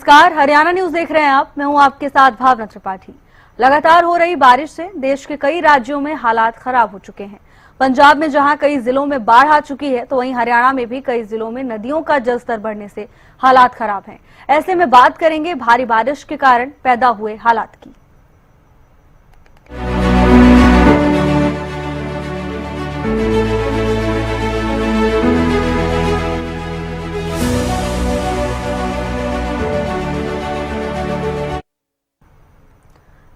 नमस्कार, हरियाणा न्यूज देख रहे हैं आप। मैं हूं आपके साथ भावना त्रिपाठी। लगातार हो रही बारिश से देश के कई राज्यों में हालात खराब हो चुके हैं। पंजाब में जहां कई जिलों में बाढ़ आ चुकी है, तो वहीं हरियाणा में भी कई जिलों में नदियों का जलस्तर बढ़ने से हालात खराब हैं। ऐसे में बात करेंगे भारी बारिश के कारण पैदा हुए हालात की।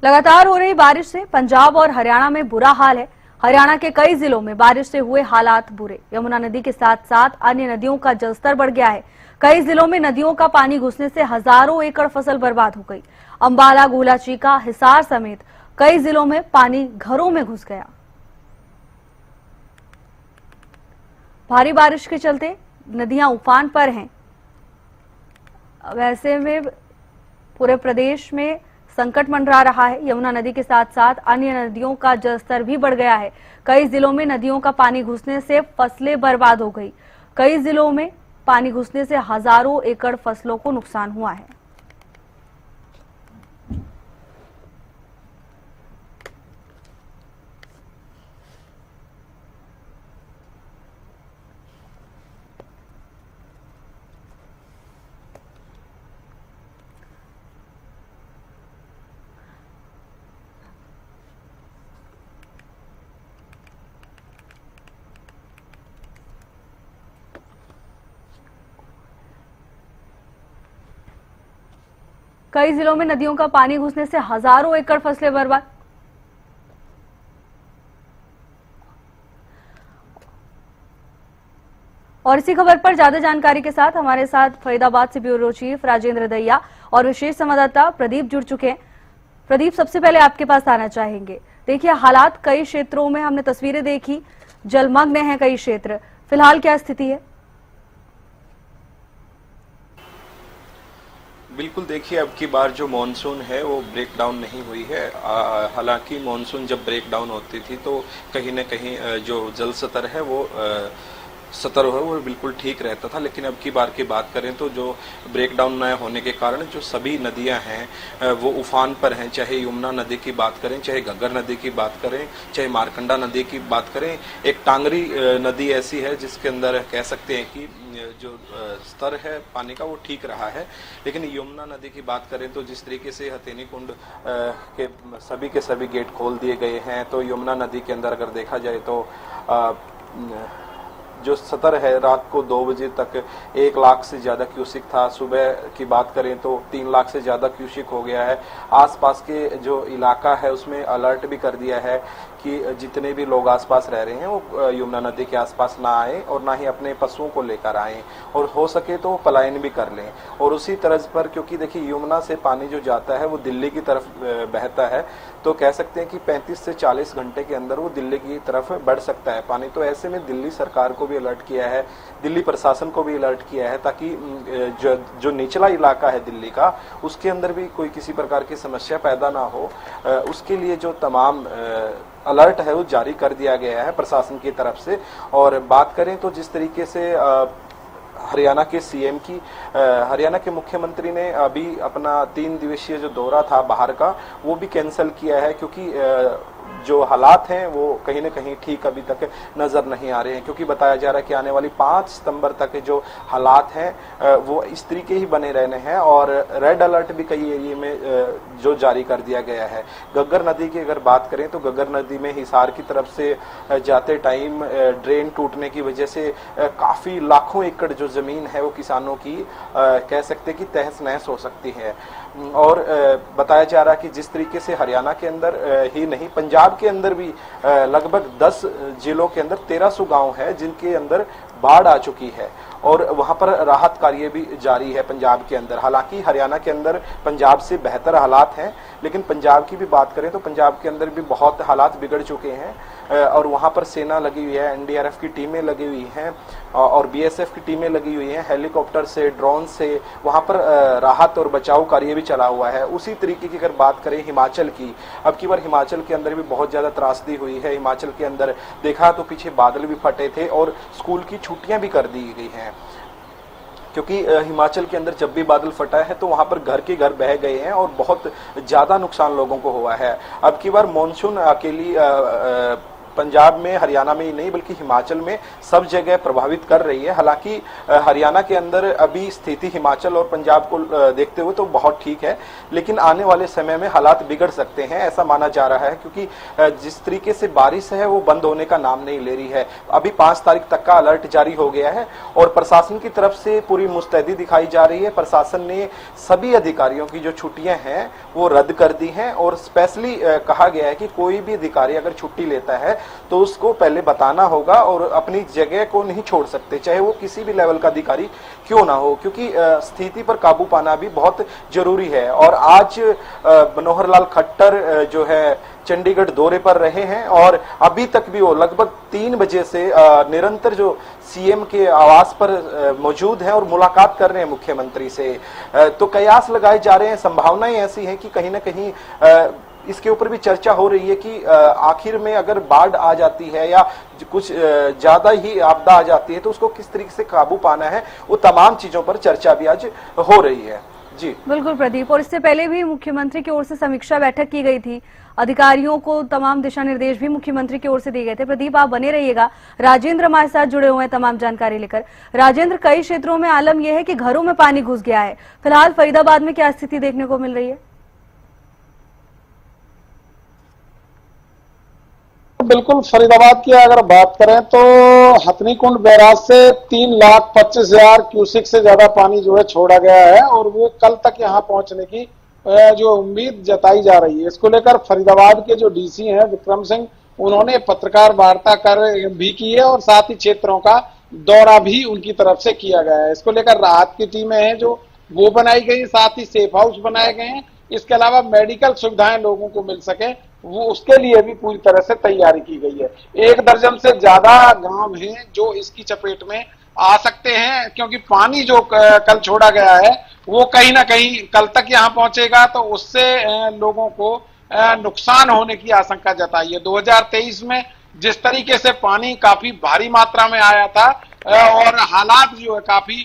लगातार हो रही बारिश से पंजाब और हरियाणा में बुरा हाल है। हरियाणा के कई जिलों में बारिश से हुए हालात बुरे। यमुना नदी के साथ साथ अन्य नदियों का जलस्तर बढ़ गया है। कई जिलों में नदियों का पानी घुसने से हजारों एकड़ फसल बर्बाद हो गई। अंबाला, गोला चीका, हिसार समेत कई जिलों में पानी घरों में घुस गया। भारी बारिश के चलते नदियां उफान पर हैं। वैसे में पूरे प्रदेश में संकट मंडरा रहा है। यमुना नदी के साथ साथ अन्य नदियों का जलस्तर भी बढ़ गया है। कई जिलों में नदियों का पानी घुसने से फसलें बर्बाद हो गई। कई जिलों में पानी घुसने से हजारों एकड़ फसलों को नुकसान हुआ है। कई जिलों में नदियों का पानी घुसने से हजारों एकड़ फसलें बर्बाद। और इसी खबर पर ज्यादा जानकारी के साथ हमारे साथ फरीदाबाद से ब्यूरो चीफ राजेंद्र दहिया और विशेष संवाददाता प्रदीप जुड़ चुके हैं। प्रदीप, सबसे पहले आपके पास आना चाहेंगे। देखिए, हालात कई क्षेत्रों में हमने तस्वीरें देखी, जलमग्न हैं कई क्षेत्र। फिलहाल क्या स्थिति है? बिल्कुल, देखिए, अब की बार जो मानसून है वो ब्रेक डाउन नहीं हुई है। हालांकि मानसून जब ब्रेक डाउन होती थी तो कहीं न कहीं जो जल स्तर है वो स्तर है वो बिल्कुल ठीक रहता था, लेकिन अब की बार की बात करें तो जो ब्रेक डाउन न होने के कारण जो सभी नदियां हैं वो उफान पर हैं। चाहे यमुना नदी की बात करें, चाहे घग्गर नदी की बात करें, चाहे मारकंडा नदी की बात करें, एक टांगरी नदी ऐसी है जिसके अंदर कह सकते हैं कि जो स्तर है पानी का वो ठीक रहा है। लेकिन यमुना नदी की बात करें तो जिस तरीके से हथेनी कुंड के सभी गेट खोल दिए गए हैं, तो यमुना नदी के अंदर अगर देखा जाए तो जो स्तर है रात को 2 बजे तक 1 लाख से ज्यादा क्यूसिक था। सुबह की बात करें तो 3 लाख से ज्यादा क्यूसिक हो गया है। आसपास के जो इलाका है उसमें अलर्ट भी कर दिया है कि जितने भी लोग आसपास रह रहे हैं वो यमुना नदी के आसपास ना आए और ना ही अपने पशुओं को लेकर आएं, और हो सके तो पलायन भी कर लें। और उसी तरह पर, क्योंकि देखिए यमुना से पानी जो जाता है वो दिल्ली की तरफ बहता है, तो कह सकते हैं कि 35 से 40 घंटे के अंदर वो दिल्ली की तरफ बढ़ सकता है पानी। तो ऐसे में दिल्ली सरकार को भी अलर्ट किया है, दिल्ली प्रशासन को भी अलर्ट किया है, ताकि जो निचला इलाका है दिल्ली का उसके अंदर भी कोई किसी प्रकार की समस्या पैदा ना हो। उसके लिए जो तमाम अलर्ट है वो जारी कर दिया गया है प्रशासन की तरफ से। और बात करें तो जिस तरीके से हरियाणा के सीएम की हरियाणा के मुख्यमंत्री ने अभी अपना 3 दिवसीय जो दौरा था बाहर का वो भी कैंसिल किया है, क्योंकि जो हालात हैं वो कहीं न कहीं ठीक अभी तक नजर नहीं आ रहे हैं। क्योंकि बताया जा रहा है कि आने वाली 5 सितंबर तक जो हालात हैं वो इस तरीके ही बने रहने हैं, और रेड अलर्ट भी कई एरिया में जो जारी कर दिया गया है। घग्गर नदी की अगर बात करें तो घग्गर नदी में हिसार की तरफ से जाते टाइम ड्रेन टूटने की वजह से काफी लाखों एकड़ जो जमीन है वो किसानों की कह सकते कि तहस नहस हो सकती है। और बताया जा रहा है कि जिस तरीके से हरियाणा के अंदर ही नहीं, पंजाब के अंदर भी लगभग 10 जिलों के अंदर 1300 गांव है जिनके अंदर बाढ़ आ चुकी है, और वहां पर राहत कार्य भी जारी है पंजाब के अंदर। हालांकि हरियाणा के अंदर पंजाब से बेहतर हालात हैं, लेकिन पंजाब की भी बात करें तो पंजाब के अंदर भी बहुत हालात बिगड़ चुके हैं, और वहां पर सेना लगी हुई है, एनडीआरएफ की टीमें लगी हुई हैं और बीएसएफ की टीमें लगी हुई हैं। हेलीकॉप्टर से, ड्रोन से वहां पर राहत और बचाव कार्य भी चला हुआ है। उसी तरीके की अगर बात करें हिमाचल की, अब की बार हिमाचल के अंदर भी बहुत ज्यादा त्रासदी हुई है। हिमाचल के अंदर देखा तो पीछे बादल भी फटे थे और स्कूल की छुट्टियां भी कर दी गई हैं। क्योंकि हिमाचल के अंदर जब भी बादल फटा है तो वहां पर घर के घर बह गए हैं और बहुत ज्यादा नुकसान लोगों को हुआ है। अब की बार मॉनसून अकेली पंजाब में, हरियाणा में ही नहीं बल्कि हिमाचल में सब जगह प्रभावित कर रही है। हालांकि हरियाणा के अंदर अभी स्थिति हिमाचल और पंजाब को देखते हुए तो बहुत ठीक है, लेकिन आने वाले समय में हालात बिगड़ सकते हैं ऐसा माना जा रहा है, क्योंकि जिस तरीके से बारिश है वो बंद होने का नाम नहीं ले रही है। अभी 5 तारीख तक का अलर्ट जारी हो गया है और प्रशासन की तरफ से पूरी मुस्तैदी दिखाई जा रही है। प्रशासन ने सभी अधिकारियों की जो छुट्टियां हैं वो रद्द कर दी हैं और स्पेशली कहा गया है कि कोई भी अधिकारी अगर छुट्टी लेता है तो उसको पहले बताना होगा और अपनी जगह को नहीं छोड़ सकते, चाहे वो किसी भी लेवल का अधिकारी क्यों ना हो, क्योंकि स्थिति पर काबू पाना भी बहुत जरूरी है। और आज मनोहर लाल खट्टर जो है चंडीगढ़ दौरे पर रहे हैं और अभी तक भी वो लगभग 3 बजे से निरंतर जो सीएम के आवास पर मौजूद हैं और मुलाकात कर रहे हैं मुख्यमंत्री से। तो कयास लगाए जा रहे हैं, संभावनाएं ऐसी हैं कि कहीं ना कहीं इसके ऊपर भी चर्चा हो रही है कि आखिर में अगर बाढ़ आ जाती है या कुछ ज्यादा ही आपदा आ जाती है तो उसको किस तरीके से काबू पाना है, वो तमाम चीजों पर चर्चा भी आज हो रही है। जी बिल्कुल प्रदीप, और इससे पहले भी मुख्यमंत्री की ओर से समीक्षा बैठक की गई थी, अधिकारियों को तमाम दिशा निर्देश भी मुख्यमंत्री की ओर से दिए गए थे। प्रदीप आप बने रहिएगा, राजेंद्र हमारे साथ जुड़े हुए हैं तमाम जानकारी लेकर। राजेंद्र, कई क्षेत्रों में आलम यह है कि घरों में पानी घुस गया है, फिलहाल फरीदाबाद में क्या स्थिति देखने को मिल रही है? बिल्कुल, फरीदाबाद की अगर बात करें तो हथनीकुंड बैराज से 3,25,000 क्यूसिक से ज्यादा पानी जो है छोड़ा गया है और वो कल तक यहाँ पहुंचने की जो उम्मीद जताई जा रही है। इसको लेकर फरीदाबाद के जो डीसी हैं विक्रम सिंह, उन्होंने पत्रकार वार्ता कर भी की है और साथ ही क्षेत्रों का दौरा भी उनकी तरफ से किया गया है। इसको लेकर राहत की टीमें हैं जो वो बनाई गई, साथ ही सेफ हाउस बनाए गए हैं। इसके अलावा मेडिकल सुविधाएं लोगों को मिल सके वो उसके लिए भी पूरी तरह से तैयारी की गई है। 1 दर्जन से ज्यादा गांव हैं जो इसकी चपेट में आ सकते हैं, क्योंकि पानी जो कल छोड़ा गया है वो कहीं ना कहीं कल तक यहाँ पहुंचेगा तो उससे लोगों को नुकसान होने की आशंका जताई है। 2023 में जिस तरीके से पानी काफी भारी मात्रा में आया था और हालात जो है काफी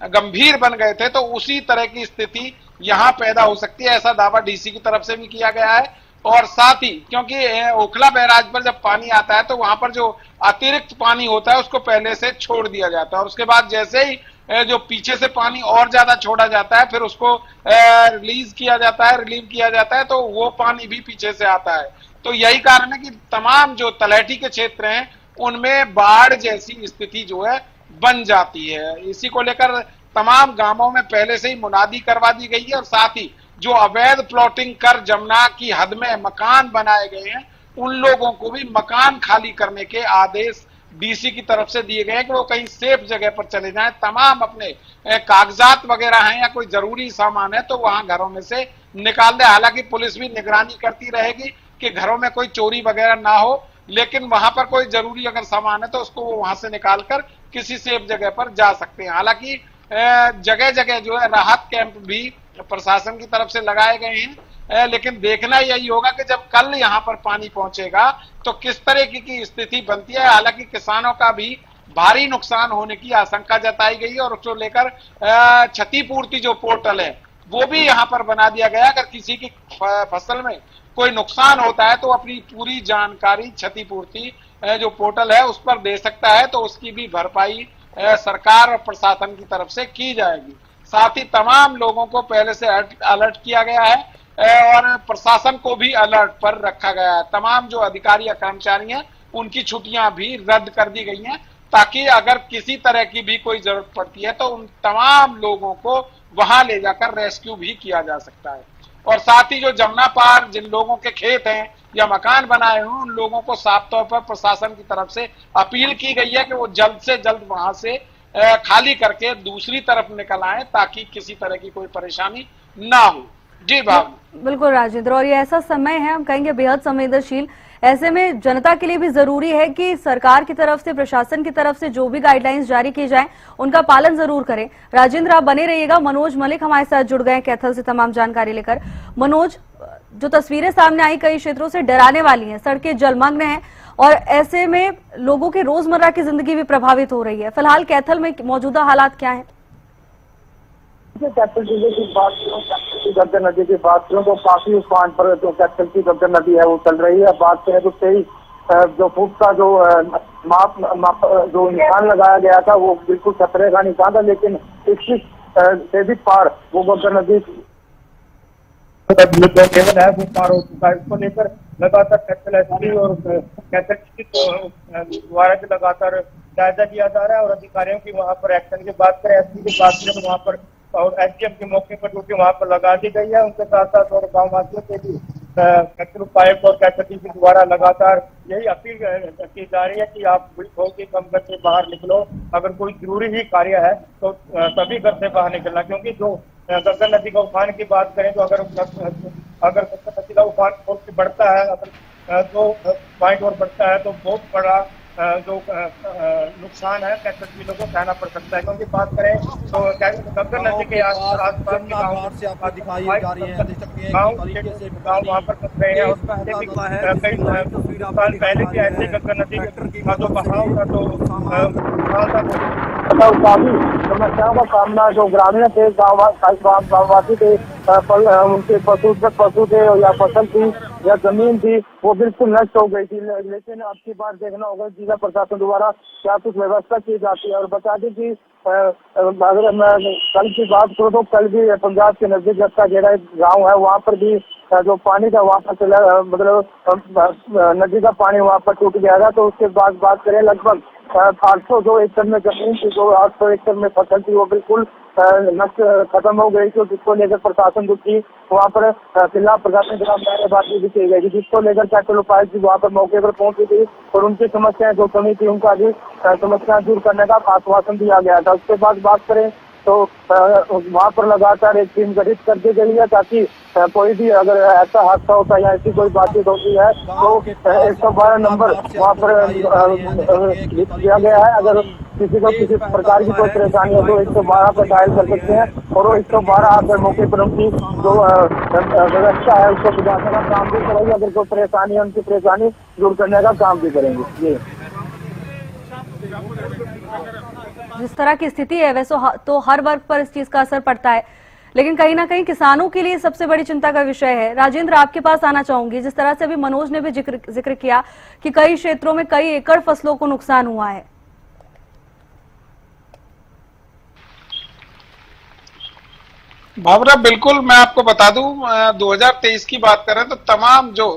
गंभीर बन गए थे, तो उसी तरह की स्थिति यहाँ पैदा हो सकती है, ऐसा दावा डीसी की तरफ से भी किया गया है। और साथ ही क्योंकि ओखला बैराज पर जब पानी आता है तो वहां पर जो अतिरिक्त पानी होता है उसको पहले से छोड़ दिया जाता है और उसके बाद जैसे ही जो पीछे से पानी और ज्यादा छोड़ा जाता है फिर उसको रिलीव किया जाता है तो वो पानी भी पीछे से आता है। तो यही कारण है कि तमाम जो तलहटी के क्षेत्र हैं उनमें बाढ़ जैसी स्थिति जो है बन जाती है। इसी को लेकर तमाम गांवों में पहले से ही मुनादी करवा दी गई है और साथ ही जो अवैध प्लॉटिंग कर जमुना की हद में मकान बनाए गए हैं उन लोगों को भी मकान खाली करने के आदेश डीसी की तरफ से दिए गए हैं कि वो कहीं सेफ जगह पर चले जाएं, तमाम अपने कागजात वगैरह हैं या कोई जरूरी सामान है तो वहां घरों में से निकाल दे। हालांकि पुलिस भी निगरानी करती रहेगी कि घरों में कोई चोरी वगैरह ना हो, लेकिन वहां पर कोई जरूरी अगर सामान है तो उसको वहां से निकाल कर किसी सेफ जगह पर जा सकते हैं। हालांकि जगह जगह जो है राहत कैंप भी प्रशासन की तरफ से लगाए गए हैं, लेकिन देखना यही होगा कि जब कल यहाँ पर पानी पहुंचेगा तो किस तरह की स्थिति बनती है। हालांकि किसानों का भी भारी नुकसान होने की आशंका जताई गई है और उसको लेकर क्षतिपूर्ति जो पोर्टल है वो भी यहाँ पर बना दिया गया। अगर किसी की फसल में कोई नुकसान होता है तो अपनी पूरी जानकारी क्षतिपूर्ति जो पोर्टल है उस पर दे सकता है, तो उसकी भी भरपाई सरकार और प्रशासन की तरफ से की जाएगी। साथ ही तमाम लोगों को पहले से अलर्ट किया गया है और प्रशासन को भी अलर्ट पर रखा गया है। तमाम जो अधिकारी या कर्मचारी हैं उनकी छुट्टियां भी रद्द कर दी गई हैं ताकि अगर किसी तरह की भी कोई जरूरत पड़ती है तो उन तमाम लोगों को वहां ले जाकर रेस्क्यू भी किया जा सकता है। और साथ ही जो जमुना पार जिन लोगों के खेत हैं या मकान बनाए हुए उन लोगों को साफ तौर पर प्रशासन की तरफ से अपील की गई है कि वो जल्द से जल्द वहां से खाली करके दूसरी तरफ निकल आए ताकि किसी तरह की कोई परेशानी ना हो। जी बाबू। बिल्कुल राजेंद्र, और ये ऐसा समय है हम कहेंगे बेहद संवेदनशील, ऐसे में जनता के लिए भी जरूरी है कि सरकार की तरफ से, प्रशासन की तरफ से जो भी गाइडलाइंस जारी की जाए उनका पालन जरूर करें। राजेंद्र आप बने रहिएगा, मनोज मलिक हमारे साथ जुड़ गए कैथल से तमाम जानकारी लेकर। मनोज, जो तस्वीरें सामने आई कई क्षेत्रों से डराने वाली हैं, सड़कें जलमग्न हैं और ऐसे में लोगों के रोजमर्रा की जिंदगी भी प्रभावित हो रही है। फिलहाल कैथल में मौजूदा हालात क्या है? कैपिटल जिले की बात करूँ, कैपिटल की गग्गर नदी की बात करूँ तो काफी उफान पर जो कैपिटल की गग्गर नदी है वो चल रही है। बात करें तो 23 जो फुट का जो माप जो निशान लगाया गया था वो बिल्कुल खतरे का निशान था, लेकिन 21 से भी पार वो गग्गर नदी जो लेवल है वो पार हो चुका है। इसको लेकर लगातार कैपिटल एसपी और कैपिटल द्वारा भी लगातार जायजा लिया जा रहा है और अधिकारियों की वहाँ पर एक्शन की बात करें, एसपी की बात करें तो वहाँ पर और एसडीएम के मौके पर ड्यूटी वहाँ पर लगा दी गई है। उनके साथ साथ और गाँव वासियों के भी कैपिटल उपायुक्त और कैपिटल के द्वारा लगातार यही अपील की जा रही है कि आप बहुत ही कम घर से बाहर निकलो। अगर कोई जरूरी ही कार्य है तो सभी घर से बाहर निकलना, क्योंकि जो गग्गर नदी का उफान की बात करें तो अगर गग्गर नदी का उफान बढ़ता है, अगर 2 पॉइंट और बढ़ता है तो बहुत बड़ा जो नुकसान है कैपिटल जिलों को सहना पड़ सकता है। क्योंकि बात करें तो गग्गर नदी के आसपास के गाँव वहाँ पर फंस रहे हैं और कई साल पहले भी ऐसे गग्गर नदी का जो बहाव था तो काफी समस्याओं का सामना जो ग्रामीण थे, गाँववासी थे, उनके पशु थे या फसल थी या जमीन थी वो बिल्कुल नष्ट हो गई थी। लेकिन अब की बार देखना होगा जिला प्रशासन द्वारा क्या कुछ व्यवस्था की जाती है। और बता दें कि अगर मैं कल की बात करूँ तो कल भी पंजाब के नजदीक लगता जेड़ा एक गाँव है वहाँ पर भी जो पानी था वहाँ पर चला, मतलब नदी का पानी वहाँ पर टूट गया था। तो उसके बाद बात करें लगभग 800 जो एकड़ में जमीन थी, जो 800 एकड़ में फसल थी वो बिल्कुल नष्ट खत्म हो गई थी, जिसको लेकर प्रशासन दुखी वहाँ पर जिला प्रशासन ग्राम नारेबाजी भी की गई थी, जिसको लेकर कैपिटल उपायुक्त भी वहाँ पर मौके पर पहुंची थी और उनकी समस्याएं जो कमी थी उनका भी समस्याएं दूर करने का आश्वासन दिया गया था। उसके बाद बात करें तो वहाँ पर लगातार एक टीम गठित कर दी गई है ताकि कोई भी अगर ऐसा हादसा होता है या ऐसी कोई बातचीत होती है तो 112 नंबर वहाँ पर लिख दिया गया है। अगर किसी को किसी प्रकार की कोई परेशानी हो तो 112 पर डायल कर सकते हैं और वो 112 आकर मौके पर उनकी जो व्यवस्था है उसको सुधारने का काम भी करेंगे। अगर कोई परेशानी है उनकी परेशानी दूर करने का काम भी करेंगे। जी जिस तरह की स्थिति है वैसे तो हर वर्ग पर इस चीज का असर पड़ता है, लेकिन कहीं ना कहीं किसानों के लिए सबसे बड़ी चिंता का विषय है। राजेंद्र, आपके पास आना चाहूंगी। जिस तरह से अभी मनोज ने भी जिक्र किया कि कई क्षेत्रों में कई एकड़ फसलों को नुकसान हुआ है। भावना, बिल्कुल मैं आपको बता दूं 2023 की बात करें तो तमाम जो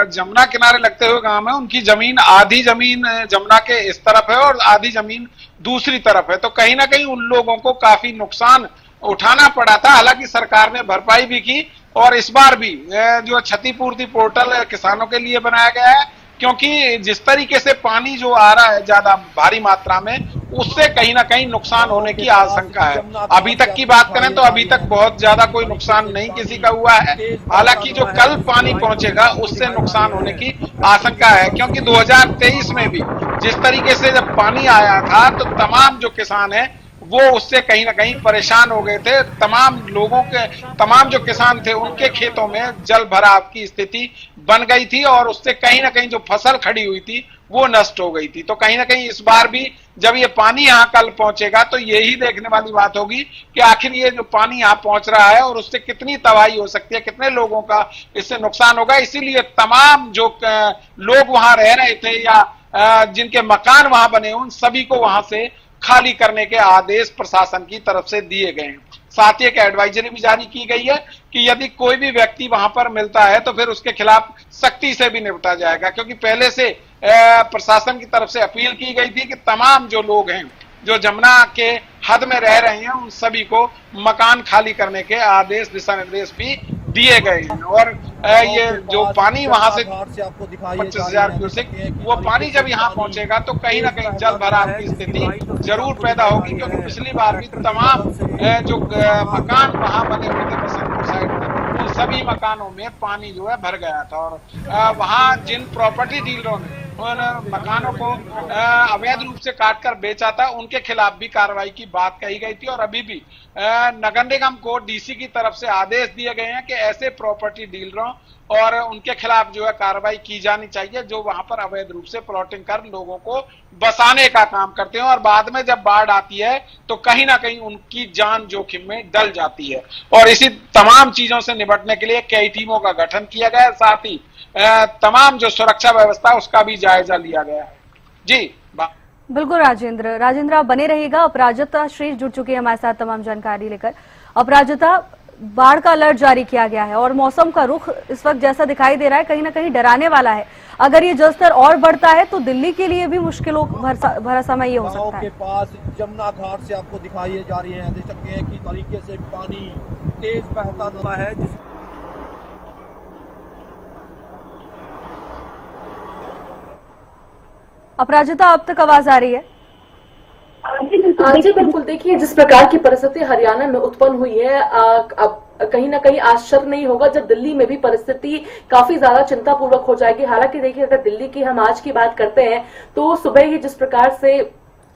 जमुना किनारे लगते हुए गांव है उनकी जमीन आधी जमीन जमुना के इस तरफ है और आधी जमीन दूसरी तरफ है। तो कहीं ना कहीं उन लोगों को काफी नुकसान उठाना पड़ा था। हालांकि सरकार ने भरपाई भी की और इस बार भी जो क्षतिपूर्ति पोर्टल किसानों के लिए बनाया गया है, क्योंकि जिस तरीके से पानी जो आ रहा है ज्यादा भारी मात्रा में उससे कहीं ना कहीं नुकसान होने की आशंका है। अभी तक की बात करें तो अभी तक बहुत ज्यादा कोई नुकसान नहीं किसी का हुआ है। हालांकि जो कल पानी पहुंचेगा उससे नुकसान होने की आशंका है, क्योंकि 2023 में भी जिस तरीके से जब पानी आया था तो तमाम जो किसान है वो उससे कहीं ना कहीं परेशान हो गए थे। तमाम जो किसान थे उनके खेतों में जल भराव की स्थिति बन गई थी और उससे कहीं ना कहीं जो फसल खड़ी हुई थी वो नष्ट हो गई थी। तो कहीं ना कहीं इस बार भी जब ये पानी यहाँ कल पहुंचेगा तो यही देखने वाली बात होगी कि आखिर ये जो पानी यहाँ पहुंच रहा है और उससे कितनी तबाही हो सकती है, कितने लोगों का इससे नुकसान होगा। इसीलिए तमाम जो लोग वहां रह रहे थे या जिनके मकान वहां बने उन सभी को वहां से खाली करने के आदेश प्रशासन की तरफ से दिए गए हैं। साथ ही एक एडवाइजरी भी जारी की गई है कि यदि कोई भी व्यक्ति वहां पर मिलता है तो फिर उसके खिलाफ सख्ती से भी निपटा जाएगा, क्योंकि पहले से प्रशासन की तरफ से अपील की गई थी कि तमाम जो लोग हैं जो जमुना के हद में रह रहे हैं उन सभी को मकान खाली करने के आदेश दिशा निर्देश भी दिए गए हैं। और ये जो पानी वहां से 25,000 क्यूसेक वो पानी जब यहाँ पहुंचेगा तो कहीं ना कहीं जल भराव की स्थिति जरूर पैदा होगी, क्योंकि पिछली बार भी तमाम जो मकान वहां बने हुए थे बसंतपुर साइड में उन सभी मकानों में पानी जो है भर गया था। और वहां जिन प्रॉपर्टी डीलरों ने उन मकानों को अवैध रूप से काटकर बेचा था, उनके खिलाफ भी कार्रवाई की बात कही गई थी। और अभी भी नगर निगम को डीसी की तरफ से आदेश दिए गए हैं कि ऐसे प्रॉपर्टी डीलरों और उनके खिलाफ जो है कार्रवाई की जानी चाहिए, जो वहां पर अवैध रूप से प्लॉटिंग कर लोगों को बसाने का काम करते हैं और बाद में जब बाढ़ आती है तो कहीं ना कहीं उनकी जान जोखिम में डल जाती है। और इसी तमाम चीजों से निपटने के लिए कई टीमों का गठन किया गया है, साथ ही तमाम जो सुरक्षा व्यवस्था है उसका भी जायजा लिया गया है। जी बिल्कुल राजेंद्र आप बने रहिएगा। अपराजिता श्री जुड़ चुके हैं हमारे साथ तमाम जानकारी लेकर। अपराजिता, बाढ़ का अलर्ट जारी किया गया है और मौसम का रुख इस वक्त जैसा दिखाई दे रहा है कहीं ना कहीं डराने वाला है। अगर ये जलस्तर और बढ़ता है तो दिल्ली के लिए भी मुश्किलों भरा समय ये हो सकता है। के पास जमुना घाट से आपको दिखाई जा रही है, देख सकते हैं कि तरीके से पानी तेज बहता हुआ है। अपराजिता, अब तक आवाज आ रही है? जी बिल्कुल। देखिए, जिस प्रकार की परिस्थिति हरियाणा में उत्पन्न हुई है, अब कहीं ना कहीं आश्चर्य नहीं होगा जब दिल्ली में भी परिस्थिति काफी ज्यादा चिंतापूर्वक हो जाएगी। हालांकि देखिए, अगर दिल्ली की हम आज की बात करते हैं तो सुबह ही जिस प्रकार से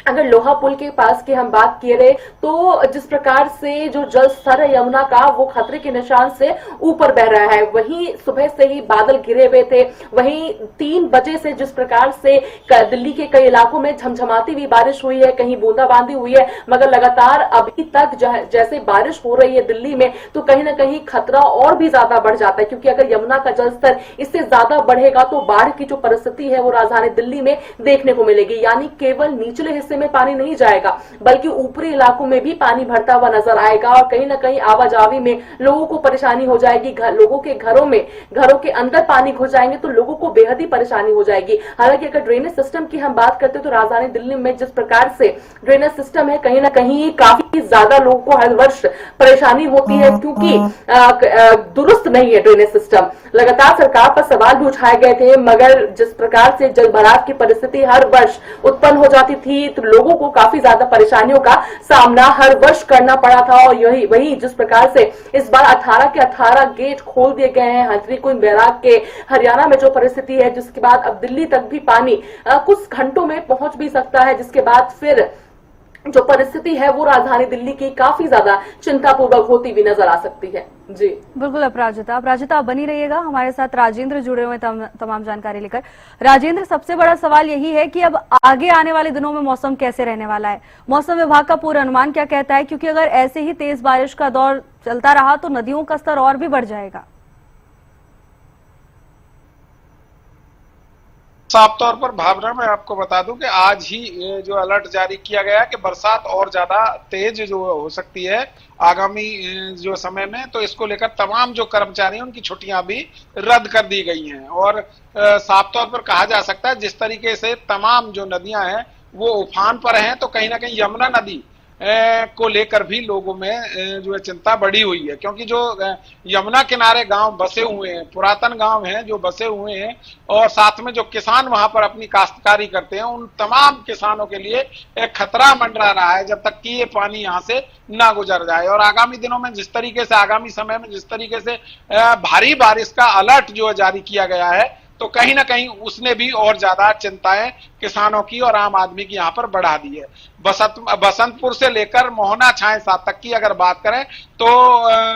अगर लोहा पुल के पास की हम बात किए रहे तो जिस प्रकार से जो जल स्तर है यमुना का वो खतरे के निशान से ऊपर बह रहा है। वहीं सुबह से ही बादल घिरे हुए थे। वहीं 3 बजे से जिस प्रकार से दिल्ली के कई इलाकों में झमझमाती हुई बारिश हुई है, कहीं बूंदाबांदी हुई है, मगर लगातार अभी तक जैसे बारिश हो रही है दिल्ली में तो कहीं ना कहीं खतरा और भी ज्यादा बढ़ जाता है, क्योंकि अगर यमुना का जल स्तर इससे ज्यादा बढ़ेगा तो बाढ़ की जो परिस्थिति है वो राजधानी दिल्ली में देखने को मिलेगी। यानी केवल निचले हिस्से में पानी नहीं जाएगा बल्कि ऊपरी इलाकों में भी पानी भरता हुआ नजर आएगा और कहीं ना कहीं आवाजाही में लोगों को परेशानी हो जाएगी। लोगों के घरों के अंदर पानी घुस जाएंगे तो लोगों को बेहद ही परेशानी हो जाएगी। हालांकि अगर ड्रेनेज सिस्टम की हम बात करते हैं तो राजधानी दिल्ली में जिस प्रकार से ड्रेनेज सिस्टम है कहीं ना कहीं काफी ज्यादा लोगों को हर वर्ष परेशानी होती है, क्योंकि दुरुस्त नहीं है ड्रेनेज सिस्टम। लगातार सरकार पर सवाल भी उठाए गए थे, मगर जिस प्रकार से जल भराव की परिस्थिति हर वर्ष उत्पन्न हो जाती थी तो लोगों को काफी ज्यादा परेशानियों का सामना हर वर्ष करना पड़ा था। और वही जिस प्रकार से इस बार 18 के 18 गेट खोल दिए गए हैं हथनीकुंड बैराज के, हरियाणा में जो परिस्थिति है जिसके बाद अब दिल्ली तक भी पानी कुछ घंटों में पहुंच भी सकता है, जिसके बाद फिर जो परिस्थिति है वो राजधानी दिल्ली की काफी ज्यादा चिंतापूर्वक होती हुई नजर आ सकती है। जी बिल्कुल अपराजिता आप बनी रहिएगा। हमारे साथ राजेंद्र जुड़े हुए तमाम जानकारी लेकर। राजेंद्र, सबसे बड़ा सवाल यही है कि अब आगे आने वाले दिनों में मौसम कैसे रहने वाला है? मौसम विभाग का पूरा अनुमान क्या कहता है? क्योंकि अगर ऐसे ही तेज बारिश का दौर चलता रहा तो नदियों का स्तर और भी बढ़ जाएगा। साफ तौर पर भावना मैं आपको बता दूं कि आज ही जो अलर्ट जारी किया गया है कि बरसात और ज्यादा तेज जो हो सकती है आगामी जो समय में, तो इसको लेकर तमाम जो कर्मचारी हैं उनकी छुट्टियां भी रद्द कर दी गई हैं। और साफ तौर पर कहा जा सकता है जिस तरीके से तमाम जो नदियां हैं वो उफान पर हैं, तो कहीं ना कहीं यमुना नदी को लेकर भी लोगों में जो है चिंता बढ़ी हुई है, क्योंकि जो यमुना किनारे गांव बसे हुए हैं, पुरातन गांव हैं जो बसे हुए हैं, और साथ में जो किसान वहां पर अपनी काश्तकारी करते हैं, उन तमाम किसानों के लिए एक खतरा मंडरा रहा है जब तक कि ये पानी यहां से ना गुजर जाए। और आगामी दिनों में जिस तरीके से, आगामी समय में जिस तरीके से भारी बारिश का अलर्ट जो जारी किया गया है, तो कहीं ना कहीं उसने भी और ज्यादा चिंताएं किसानों की और आम आदमी की यहां पर बढ़ा दी है। बसंतपुर से लेकर मोहना छाएसात तक की अगर बात करें तो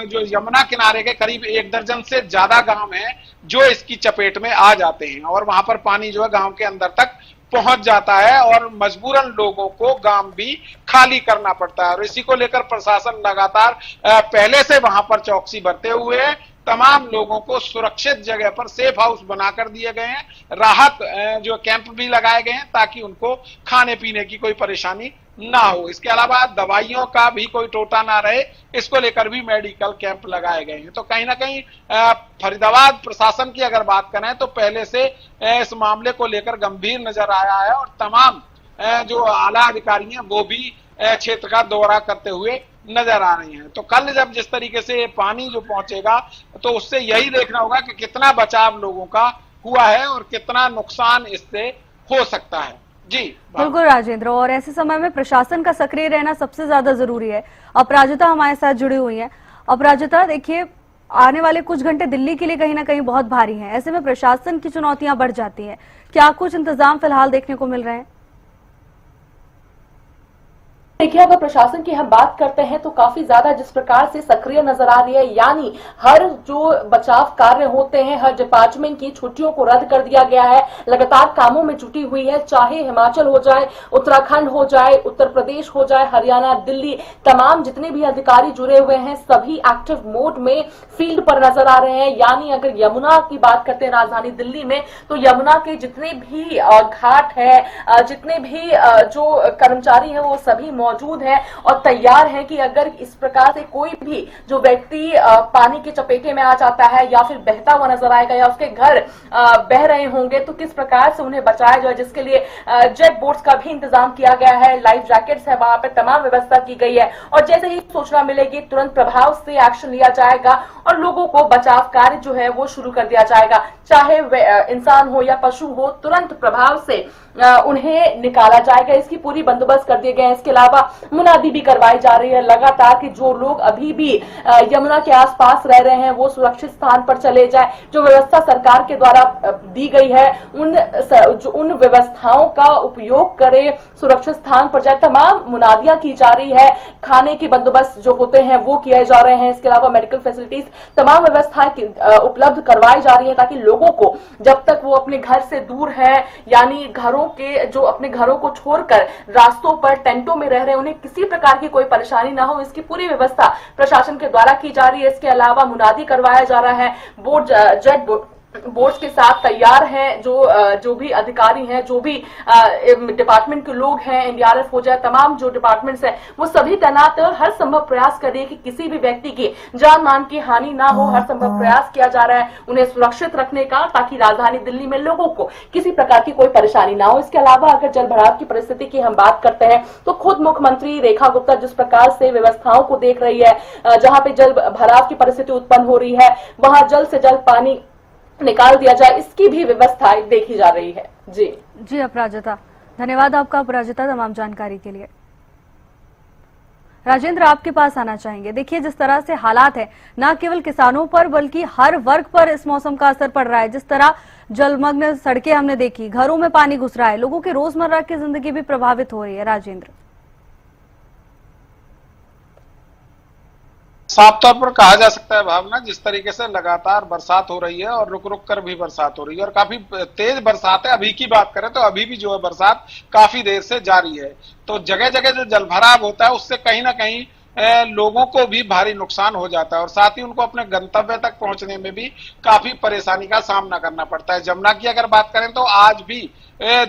जो यमुना किनारे के करीब 1 दर्जन से ज्यादा गांव हैं जो इसकी चपेट में आ जाते हैं और वहां पर पानी जो है गांव के अंदर तक पहुंच जाता है और मजबूरन लोगों को गांव भी खाली करना पड़ता है। और इसी को लेकर प्रशासन लगातार पहले से वहां पर चौकसी बरते हुए है। तमाम लोगों को सुरक्षित जगह पर सेफ हाउस बनाकर दिए गए हैं, राहत जो कैंप भी लगाए गए हैं ताकि उनको खाने पीने की कोई परेशानी ना हो। इसके अलावा दवाइयों का भी कोई टोटा ना रहे, इसको लेकर भी मेडिकल कैंप लगाए गए हैं। तो कहीं ना कहीं फरीदाबाद प्रशासन की अगर बात करें तो पहले से इस मामले को लेकर गंभीर नजर आया है और तमाम जो आला अधिकारी हैं वो भी क्षेत्र का दौरा करते हुए नजर आ रही हैं। तो कल जब जिस तरीके से पानी जो पहुंचेगा तो उससे यही देखना होगा कि कितना बचाव लोगों का हुआ है और कितना नुकसान इससे हो सकता है। जी बिल्कुल राजेंद्र, और ऐसे समय में प्रशासन का सक्रिय रहना सबसे ज्यादा जरूरी है। अपराजिता हमारे साथ जुड़ी हुई है। अपराजिता, देखिए आने वाले कुछ घंटे दिल्ली के लिए कहीं ना कहीं बहुत भारी हैं। ऐसे में प्रशासन की चुनौतियां बढ़ जाती हैं। क्या कुछ इंतजाम फिलहाल देखने को मिल रहे हैं? देखिए, अगर प्रशासन की हम बात करते हैं तो काफी ज्यादा जिस प्रकार से सक्रिय नजर आ रही है, यानी हर जो बचाव कार्य होते हैं, हर डिपार्टमेंट की छुट्टियों को रद्द कर दिया गया है, लगातार कामों में जुटी हुई है। चाहे हिमाचल हो जाए, उत्तराखंड हो जाए, उत्तर प्रदेश हो जाए, हरियाणा, दिल्ली, तमाम जितने भी अधिकारी जुड़े हुए हैं सभी एक्टिव मोड में फील्ड पर नजर आ रहे हैं। यानी अगर यमुना की बात करते हैं राजधानी दिल्ली में, तो यमुना के जितने भी घाट है, जितने भी जो कर्मचारी है वो सभी मौजूद है और तैयार है कि अगर इस प्रकार से कोई भी जो व्यक्ति पानी के चपेटे में आ जाता है या फिर बहता हुआ नजर आएगा या उसके घर बह रहे होंगे तो किस प्रकार से उन्हें बचाया जाए, जिसके लिए जेट बोट्स का भी इंतजाम किया गया है, लाइफ जैकेट्स है, वहां पर तमाम व्यवस्था की गई है। और जैसे ही सूचना मिलेगी तुरंत प्रभाव से एक्शन लिया जाएगा और लोगों को बचाव कार्य जो है वो शुरू कर दिया जाएगा। चाहे इंसान हो या पशु हो, तुरंत प्रभाव से उन्हें निकाला जाएगा। इसकी पूरी बंदोबस्त कर दिए गए हैं। इसके अलावा मुनादी भी करवाई जा रही है लगातार कि जो लोग अभी भी यमुना के आसपास रह रहे हैं वो सुरक्षित स्थान पर चले जाए। जो व्यवस्था सरकार के द्वारा दी गई है उन व्यवस्थाओं का उपयोग करें, सुरक्षित स्थान पर जाए। तमाम मुनादियां की जा रही है, खाने के बंदोबस्त जो होते हैं वो किए जा रहे हैं। इसके अलावा मेडिकल फैसिलिटीज, तमाम व्यवस्थाएं उपलब्ध करवाई जा रही है ताकि लोगों को जब तक वो अपने घर से दूर है, यानी घरों के जो अपने घरों को छोड़कर रास्तों पर टेंटों में रह रहे हैं, उन्हें किसी प्रकार की कोई परेशानी ना हो, इसकी पूरी व्यवस्था प्रशासन के द्वारा की जा रही है। इसके अलावा मुनादी करवाया जा रहा है। जेट बोर्ड्स के साथ तैयार हैं जो भी अधिकारी हैं, जो भी डिपार्टमेंट के लोग हैं, एनडीआरएफ हो जाए, तमाम जो डिपार्टमेंट्स हैं वो सभी तैनात है और हर संभव प्रयास करिए कि किसी भी व्यक्ति की जान मान की हानि ना हो। हर संभव प्रयास किया जा रहा है उन्हें सुरक्षित रखने का, ताकि राजधानी दिल्ली में लोगों को किसी प्रकार की कोई परेशानी ना हो। इसके अलावा अगर जल भराव की परिस्थिति की हम बात करते हैं तो खुद मुख्यमंत्री रेखा गुप्ता जिस प्रकार से व्यवस्थाओं को देख रही है, जहां पे जल भराव की परिस्थिति उत्पन्न हो रही है वहां जल्द से जल्द पानी निकाल दिया जाए, इसकी भी व्यवस्था देखी जा रही है। जी अपराजिता, धन्यवाद आपका अपराजिता तमाम जानकारी के लिए। राजेंद्र, आपके पास आना चाहेंगे। देखिए, जिस तरह से हालात है न केवल किसानों पर बल्कि हर वर्ग पर इस मौसम का असर पड़ रहा है। जिस तरह जलमग्न सड़कें हमने देखी, घरों में पानी घुस रहा है, लोगों की रोजमर्रा की जिंदगी भी प्रभावित हो रही है। राजेंद्र, साफ तौर पर कहा जा सकता है भावना, जिस तरीके से लगातार बरसात हो रही है और रुक रुक कर भी बरसात हो रही है और काफी तेज बरसात है। अभी की बात करें तो अभी भी जो है बरसात काफी देर से जारी है। तो जगह जगह जो जलभराव होता है उससे कहीं ना कहीं लोगों को भी भारी नुकसान हो जाता है और साथ ही उनको अपने गंतव्य तक पहुंचने में भी काफी परेशानी का सामना करना पड़ता है। जमुना की अगर बात करें तो आज भी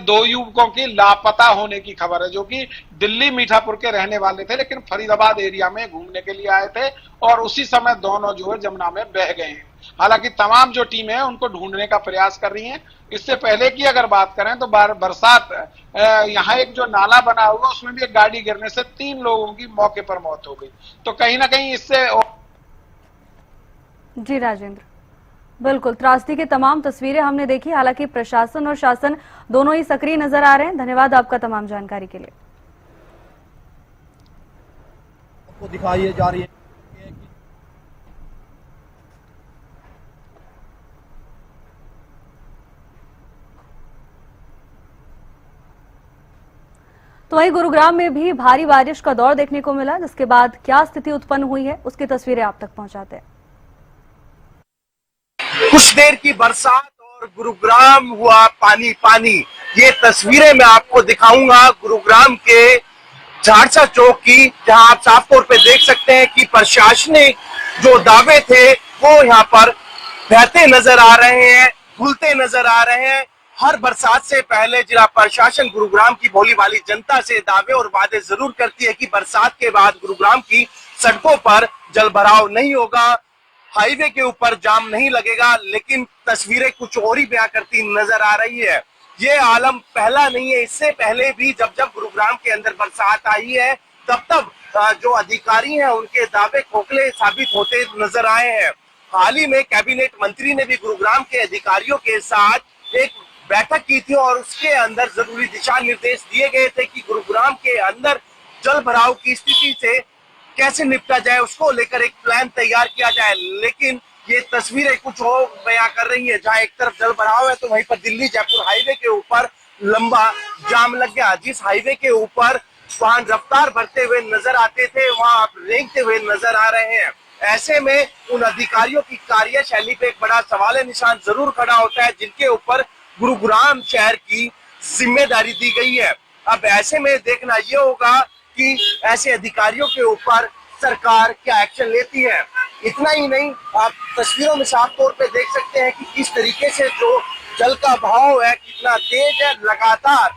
2 युवकों की लापता होने की खबर है, जो कि दिल्ली मीठापुर के रहने वाले थे लेकिन फरीदाबाद एरिया में घूमने के लिए आए थे और उसी समय दोनों जो है जमुना में बह गए हैं। हालांकि तमाम जो टीमें हैं उनको ढूंढने का प्रयास कर रही हैं। इससे पहले की अगर बात करें तो बरसात यहाँ एक जो नाला बना हुआ उसमें भी एक गाड़ी गिरने से 3 लोगों की मौके पर मौत हो गई। तो कहीं ना कहीं इससे जी राजेंद्र, बिल्कुल त्रासदी की तमाम तस्वीरें हमने देखी। हालांकि प्रशासन और शासन दोनों ही सक्रिय नजर आ रहे हैं। धन्यवाद आपका तमाम जानकारी के लिए। आपको दिखाई जा रही है तो वहीं गुरुग्राम में भी भारी बारिश का दौर देखने को मिला, जिसके बाद क्या स्थिति उत्पन्न हुई है उसकी तस्वीरें आप तक पहुंचाते हैं। कुछ देर की बरसात और गुरुग्राम हुआ पानी पानी। ये तस्वीरें मैं आपको दिखाऊंगा गुरुग्राम के झाड़सा चौक की, जहां आप साफ तौर पे देख सकते हैं कि प्रशासनिक जो दावे थे वो यहाँ पर बहते नजर आ रहे हैं, धुलते नजर आ रहे हैं। हर बरसात से पहले जिला प्रशासन गुरुग्राम की भोली भाली जनता से दावे और वादे जरूर करती है कि बरसात के बाद गुरुग्राम की सड़कों पर जलभराव नहीं होगा, हाईवे के ऊपर जाम नहीं लगेगा, लेकिन तस्वीरें कुछ और ही बयां करती नजर आ रही है। ये आलम पहला नहीं है, इससे पहले भी जब गुरुग्राम के अंदर बरसात आई है तब जो अधिकारी हैं उनके दावे खोखले साबित होते नजर आए हैं। हाल ही में कैबिनेट मंत्री ने भी गुरुग्राम के अधिकारियों के साथ एक बैठक की थी और उसके अंदर जरूरी दिशा निर्देश दिए गए थे कि गुरुग्राम के अंदर जल भराव की स्थिति से कैसे निपटा जाए, उसको लेकर एक प्लान तैयार किया जाए। लेकिन ये तस्वीरें कुछ और बयां कर रही है, जहां एक तरफ जल भराव है तो वहीं पर दिल्ली जयपुर हाईवे के ऊपर लंबा जाम लग गया। जिस हाईवे के ऊपर वाहन रफ्तार भरते हुए नजर आते थे, वहां आप रेंगते हुए नजर आ रहे हैं। ऐसे में उन अधिकारियों की कार्यशैली पे एक बड़ा सवाल निशान जरूर खड़ा होता है, जिनके ऊपर गुरुग्राम शहर की जिम्मेदारी दी गई है। अब ऐसे में देखना ये होगा कि ऐसे अधिकारियों के ऊपर सरकार क्या एक्शन लेती है। इतना ही नहीं, आप तस्वीरों में साफ तौर पे देख सकते हैं कि किस तरीके से जो जल का बहाव है कितना तेज है। लगातार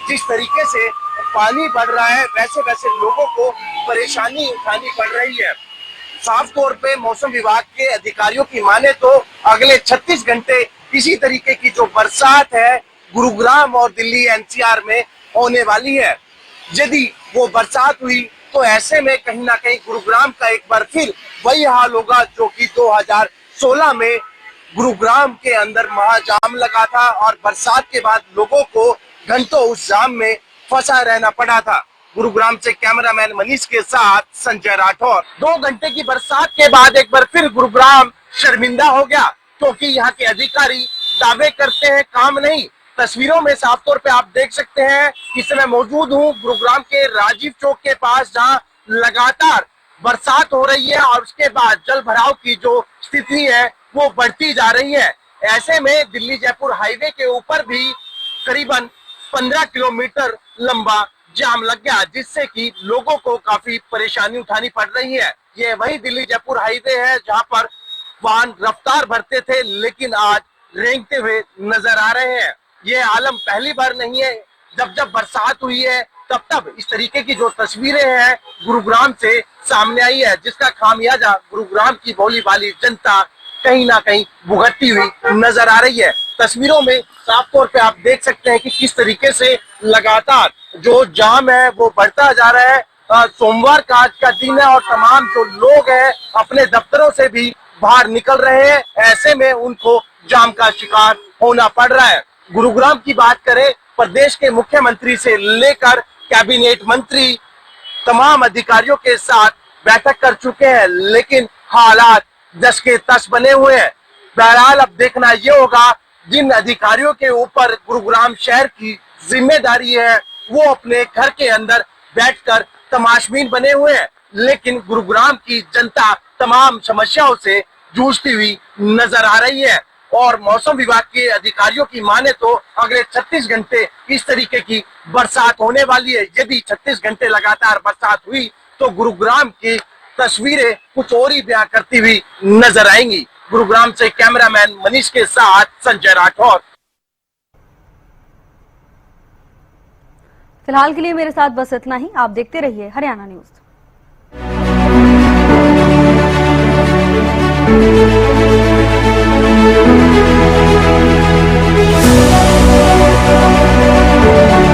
जिस तरीके से पानी बढ़ रहा है, वैसे वैसे लोगों को परेशानी उठानी पड़ रही है। साफ तौर पे मौसम विभाग के अधिकारियों की माने तो अगले 36 घंटे इसी तरीके की जो बरसात है गुरुग्राम और दिल्ली एनसीआर में होने वाली है। यदि वो बरसात हुई तो ऐसे में कहीं ना कहीं गुरुग्राम का एक बार फिर वही हाल होगा जो कि 2016 में गुरुग्राम के अंदर महाजाम लगा था और बरसात के बाद लोगों को घंटों उस जाम में फंसा रहना पड़ा था। गुरुग्राम से कैमरामैन मनीष के साथ संजय राठौर। 2 घंटे की बरसात के बाद एक बार फिर गुरुग्राम शर्मिंदा हो गया, क्योंकि यहाँ के अधिकारी दावे करते हैं काम नहीं। तस्वीरों में साफ तौर पे आप देख सकते हैं कि इस समय मौजूद हूँ गुरुग्राम के राजीव चौक के पास, जहाँ लगातार बरसात हो रही है और उसके बाद जल भराव की जो स्थिति है वो बढ़ती जा रही है। ऐसे में दिल्ली जयपुर हाईवे के ऊपर भी करीबन 15 किलोमीटर लंबा जाम लग गया, जिससे कि लोगों को काफी परेशानी उठानी पड़ रही है। ये वही दिल्ली जयपुर हाईवे है जहां पर वाहन रफ्तार भरते थे, लेकिन आज रेंगते हुए नजर आ रहे हैं। ये आलम पहली बार नहीं है। जब जब बरसात हुई है तब तब इस तरीके की जो तस्वीरें हैं गुरुग्राम से सामने आई है, जिसका खामियाजा गुरुग्राम की भोली भाली जनता कहीं ना कहीं भुगतती हुई नजर आ रही है। तस्वीरों में साफ तौर पे आप देख सकते हैं कि किस तरीके से लगातार जो जाम है वो बढ़ता जा रहा है। सोमवार का आज का दिन है और तमाम जो लोग हैं अपने दफ्तरों से भी बाहर निकल रहे हैं। ऐसे में उनको जाम का शिकार होना पड़ रहा है। गुरुग्राम की बात करें, प्रदेश के मुख्यमंत्री से लेकर कैबिनेट मंत्री तमाम अधिकारियों के साथ बैठक कर चुके हैं, लेकिन हालात दस के तस बने हुए हैं। बहरहाल अब देखना ये होगा जिन अधिकारियों के ऊपर गुरुग्राम शहर की जिम्मेदारी है वो अपने घर के अंदर बैठकर तमाशबीन बने हुए हैं, लेकिन गुरुग्राम की जनता तमाम समस्याओं से जूझती हुई नजर आ रही है। और मौसम विभाग के अधिकारियों की माने तो अगले 36 घंटे इस तरीके की बरसात होने वाली है। यदि 36 घंटे लगातार बरसात हुई तो गुरुग्राम की तस्वीरें कुछ और ही बयां करती हुई नजर आएंगी। गुरुग्राम से कैमरामैन मनीष के साथ संजय राठौर। फिलहाल के लिए मेरे साथ बस इतना ही। आप देखते रहिए हरियाणा न्यूज।